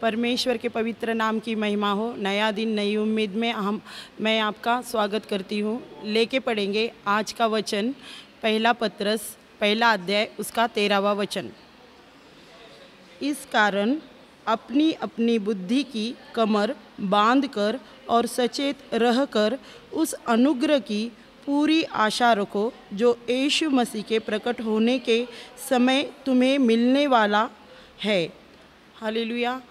परमेश्वर के पवित्र नाम की महिमा हो। नया दिन नई उम्मीद में मैं आपका स्वागत करती हूँ। लेके पढ़ेंगे आज का वचन, पहला पत्रस पहला अध्याय उसका 13वां वचन। इस कारण अपनी अपनी बुद्धि की कमर बांधकर और सचेत रहकर उस अनुग्रह की पूरी आशा रखो जो यीशु मसीह के प्रकट होने के समय तुम्हें मिलने वाला है। हालेलुया।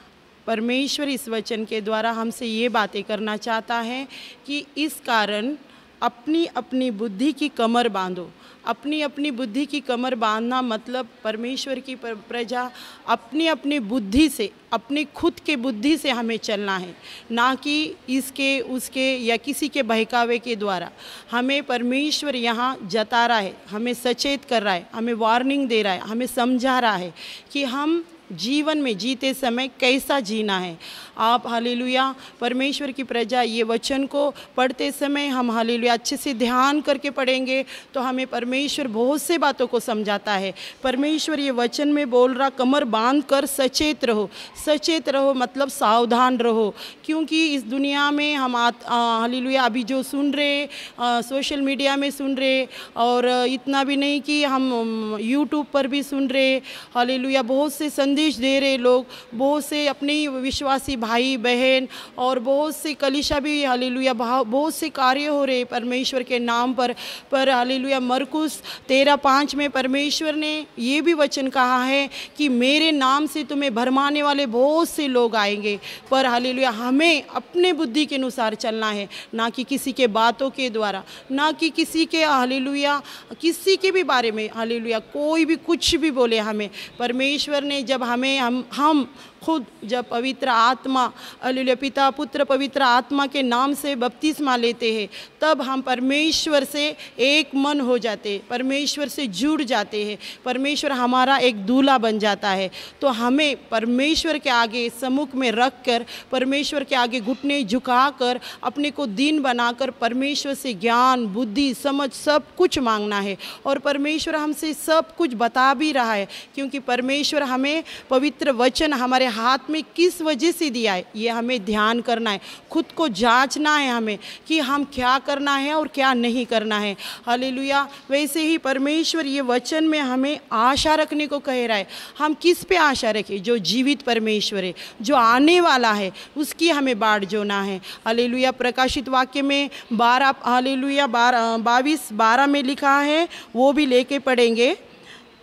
परमेश्वर इस वचन के द्वारा हमसे ये बातें करना चाहता है कि इस कारण अपनी अपनी बुद्धि की कमर बांधो। अपनी अपनी बुद्धि की कमर बांधना मतलब परमेश्वर की प्रजा अपनी अपनी बुद्धि से, अपनी खुद के बुद्धि से हमें चलना है, ना कि इसके उसके या किसी के बहकावे के द्वारा। हमें परमेश्वर यहाँ जता रहा है, हमें सचेत कर रहा है, हमें वार्निंग दे रहा है, हमें समझा रहा है कि हम जीवन में जीते समय कैसा जीना है। आप हालेलुया परमेश्वर की प्रजा ये वचन को पढ़ते समय हम हालेलुया अच्छे से ध्यान करके पढ़ेंगे तो हमें परमेश्वर बहुत से बातों को समझाता है। परमेश्वर ये वचन में बोल रहा कमर बांध कर सचेत रहो। सचेत रहो मतलब सावधान रहो, क्योंकि इस दुनिया में हम हालेलुया अभी जो सुन रहे सोशल मीडिया में सुन रहे, और इतना भी नहीं कि हम यूट्यूब पर भी सुन रहे। हालेलुया बहुत से संदेश दे रहे लोग, बहुत से अपने विश्वासी भाई बहन और बहुत से कलीसिया भी हालेलुया बहुत से कार्य हो रहे परमेश्वर के नाम पर हालेलुया मरकुस 13:5 में परमेश्वर ने ये भी वचन कहा है कि मेरे नाम से तुम्हें भरमाने वाले बहुत से लोग आएंगे। पर हालेलुया हमें अपने बुद्धि के अनुसार चलना है, ना कि किसी के बातों के द्वारा, ना कि किसी के हालेलुया किसी के भी बारे में हालेलुया कोई भी कुछ भी बोले। हमें परमेश्वर ने जब हमें हम खुद जब पवित्र आत्मा हालेलुया पिता पुत्र पवित्र आत्मा के नाम से बपतिस्मा लेते हैं, तब हम परमेश्वर से एक मन हो जाते हैं, परमेश्वर से जुड़ जाते हैं, परमेश्वर हमारा एक दूल्हा बन जाता है। तो हमें परमेश्वर के आगे सम्मुख में रख कर, परमेश्वर के आगे घुटने झुकाकर अपने को दीन बनाकर परमेश्वर से ज्ञान बुद्धि समझ सब कुछ मांगना है। और परमेश्वर हमसे सब कुछ बता भी रहा है, क्योंकि परमेश्वर हमें पवित्र वचन हमारे हाथ में किस वजह से दिया है ये हमें ध्यान करना है, खुद को जांचना है हमें कि हम क्या करना है और क्या नहीं करना है। हालेलुया वैसे ही परमेश्वर ये वचन में हमें आशा रखने को कह रहा है। हम किस पे आशा रखें? जो जीवित परमेश्वर है, जो आने वाला है, उसकी हमें बाट जोना है। हालेलुया प्रकाशित वाक्य में 22:12 में लिखा है, वो भी लेके पढ़ेंगे।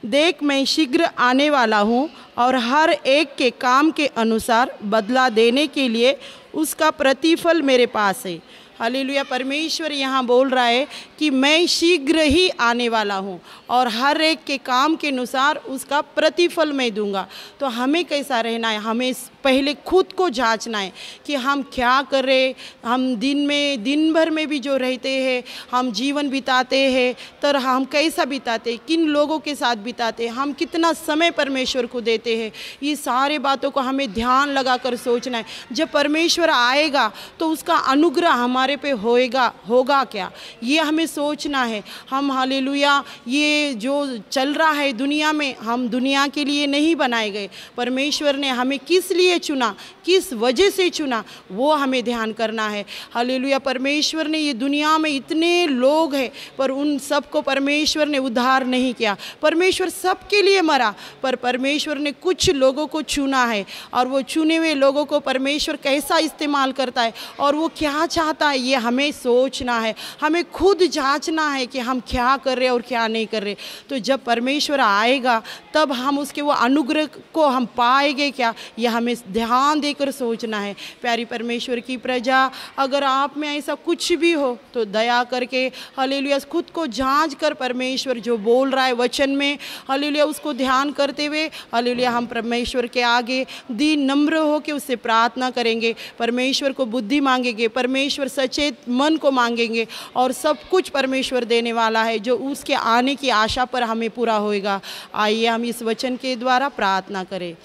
देख मैं शीघ्र आने वाला हूँ और हर एक के काम के अनुसार बदला देने के लिए उसका प्रतिफल मेरे पास है। हालेलुया परमेश्वर यहाँ बोल रहा है कि मैं शीघ्र ही आने वाला हूँ और हर एक के काम के अनुसार उसका प्रतिफल मैं दूंगा। तो हमें कैसा रहना है? हमें पहले खुद को जांचना है कि हम क्या कर रहे। हम दिन भर में भी जो रहते हैं, हम जीवन बिताते हैं, तो हम कैसा बिताते, किन लोगों के साथ बिताते, हम कितना समय परमेश्वर को देते हैं, ये सारे बातों को हमें ध्यान लगाकर सोचना है। जब परमेश्वर आएगा तो उसका अनुग्रह हमारे पे होगा क्या, ये हमें सोचना है। हम हालेलुया ये जो चल रहा है दुनिया में, हम दुनिया के लिए नहीं बनाए गए। परमेश्वर ने हमें किस लिए चुना, किस वजह से चुना, वो हमें ध्यान करना है। हालेलुया परमेश्वर ने ये दुनिया में इतने लोग हैं, पर उन सबको परमेश्वर ने उद्धार नहीं किया। परमेश्वर सबके लिए मरा, पर परमेश्वर ने कुछ लोगों को चुना है, और वो चुने हुए लोगों को परमेश्वर कैसा इस्तेमाल करता है और वो क्या चाहता है, ये हमें सोचना है। हमें खुद जांचना है कि हम क्या कर रहे और क्या नहीं कर रहे। तो जब परमेश्वर आएगा तब हम उसके वो अनुग्रह को हम पाएंगे क्या, ये हमें ध्यान देकर सोचना है। प्यारी परमेश्वर की प्रजा, अगर आप में ऐसा कुछ भी हो तो दया करके हालेलुया खुद को जांच कर परमेश्वर जो बोल रहा है वचन में हालेलुया उसको ध्यान करते हुए हालेलुया हम परमेश्वर के आगे दीन नम्र हो के उससे प्रार्थना करेंगे, परमेश्वर को बुद्धि मांगेंगे, परमेश्वर सचेत मन को मांगेंगे, और सब कुछ परमेश्वर देने वाला है जो उसके आने की आशा पर हमें पूरा होएगा। आइए हम इस वचन के द्वारा प्रार्थना करें।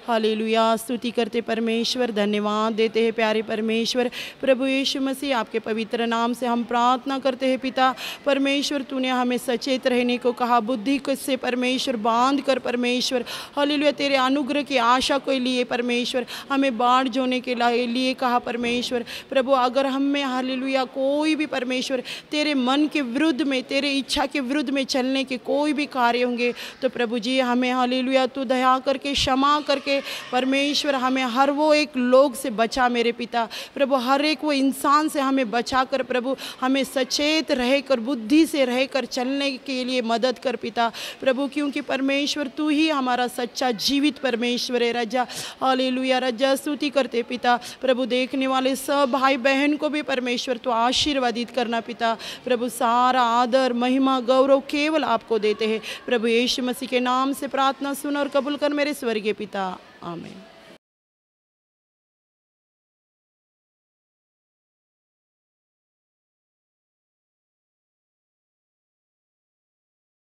हालेलुया। स्तुति करते परमेश्वर, धन्यवाद देते हैं प्यारे परमेश्वर। प्रभु यीशु मसीह, आपके पवित्र नाम से हम प्रार्थना करते हैं पिता परमेश्वर। तूने हमें सचेत रहने को कहा, बुद्धि को से परमेश्वर बांध कर परमेश्वर, हालेलुया, तेरे अनुग्रह की आशा को लिए परमेश्वर हमें बाढ़ जोने के लिए कहा परमेश्वर। प्रभु अगर हम में हालेलुया कोई भी परमेश्वर तेरे मन के विरुद्ध में, तेरे इच्छा के विरुद्ध में चलने के कोई भी कार्य होंगे तो प्रभु जी हमें हालेलुया तू दया करके, क्षमा करके परमेश्वर हमें हर वो एक लोग से बचा मेरे पिता। प्रभु हर एक वो इंसान से हमें बचा कर प्रभु हमें सचेत रहकर, बुद्धि से रहकर चलने के लिए मदद कर पिता प्रभु, क्योंकि परमेश्वर तू ही हमारा सच्चा जीवित परमेश्वर है राजा। हालेलुया राजा, स्तुति करते पिता प्रभु। देखने वाले सब भाई बहन को भी परमेश्वर तो आशीर्वादित करना पिता प्रभु। सारा आदर महिमा गौरव केवल आपको देते हैं प्रभु। यीशु मसीह के नाम से प्रार्थना सुन और कबूल कर मेरे स्वर्गीय पिता, आमीन।